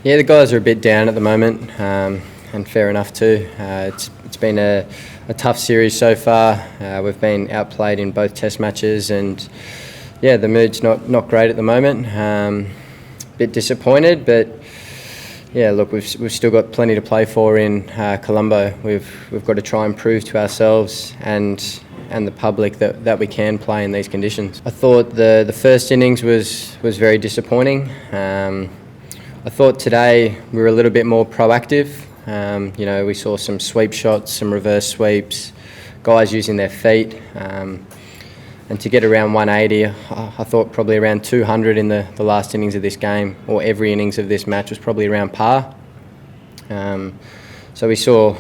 Yeah, the guys are a bit down at the moment, and fair enough too. It's been a tough series so far. We've been outplayed in both Test matches, and yeah, the mood's not great at the moment. Bit disappointed, but yeah, look, we've still got plenty to play for in Colombo. We've got to try and prove to ourselves and the public that we can play in these conditions. I thought the first innings was very disappointing. I thought today we were a little bit more proactive. We saw some sweep shots, some reverse sweeps, guys using their feet. And to get around 180, I thought probably around 200 in the last innings of this game, or every innings of this match was probably around par. So we saw,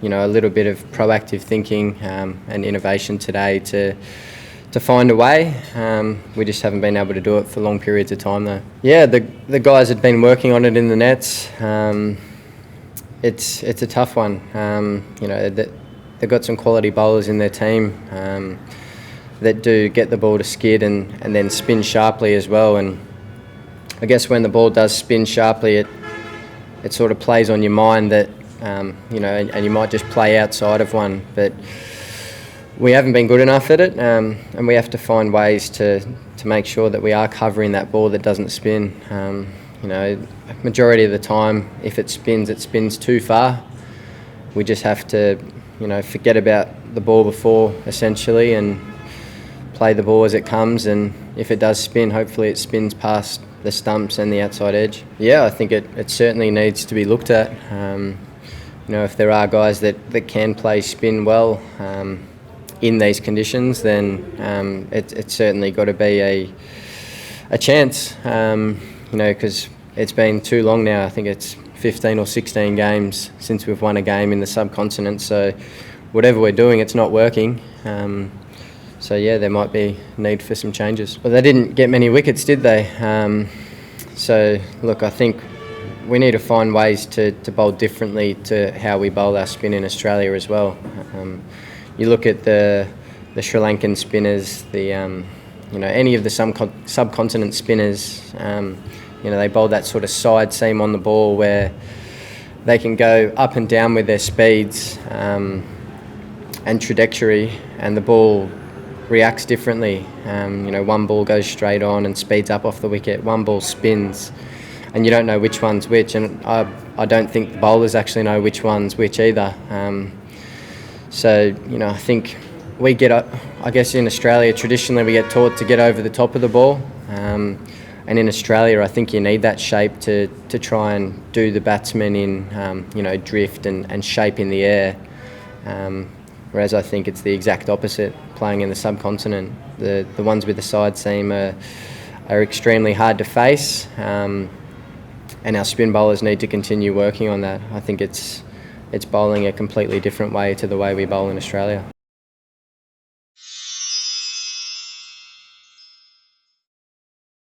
a little bit of proactive thinking and innovation today to find a way. We just haven't been able to do it for long periods of time though. Yeah, the guys had been working on it in the nets. It's a tough one. They've got some quality bowlers in their team that do get the ball to skid and then spin sharply as well. And I guess when the ball does spin sharply, it sort of plays on your mind that, and you might just play outside of one. But we haven't been good enough at it, and we have to find ways to make sure that we are covering that ball that doesn't spin. Majority of the time, if it spins too far. We just have to, forget about the ball before, essentially, and play the ball as it comes. And if it does spin, hopefully it spins past the stumps and the outside edge. Yeah, I think it certainly needs to be looked at. If there are guys that can play spin well, in these conditions, then it's certainly got to be a chance, because it's been too long now. I think it's 15 or 16 games since we've won a game in the subcontinent, so whatever we're doing, it's not working. So yeah, there might be need for some changes. Well, they didn't get many wickets, did they? So look, I think we need to find ways to bowl differently to how we bowl our spin in Australia as well. You look at the Sri Lankan spinners, any of the subcontinent spinners, they bowl that sort of side seam on the ball where they can go up and down with their speeds and trajectory, and the ball reacts differently. One ball goes straight on and speeds up off the wicket, one ball spins, and you don't know which one's which, and I don't think the bowlers actually know which one's which either. So, I think we get up, I guess in Australia, traditionally we get taught to get over the top of the ball. And in Australia, I think you need that shape to try and do the batsmen in, drift and shape in the air. Whereas I think it's the exact opposite, playing in the subcontinent. The ones with the side seam are extremely hard to face. And our spin bowlers need to continue working on that. I think it's bowling a completely different way to the way we bowl in Australia.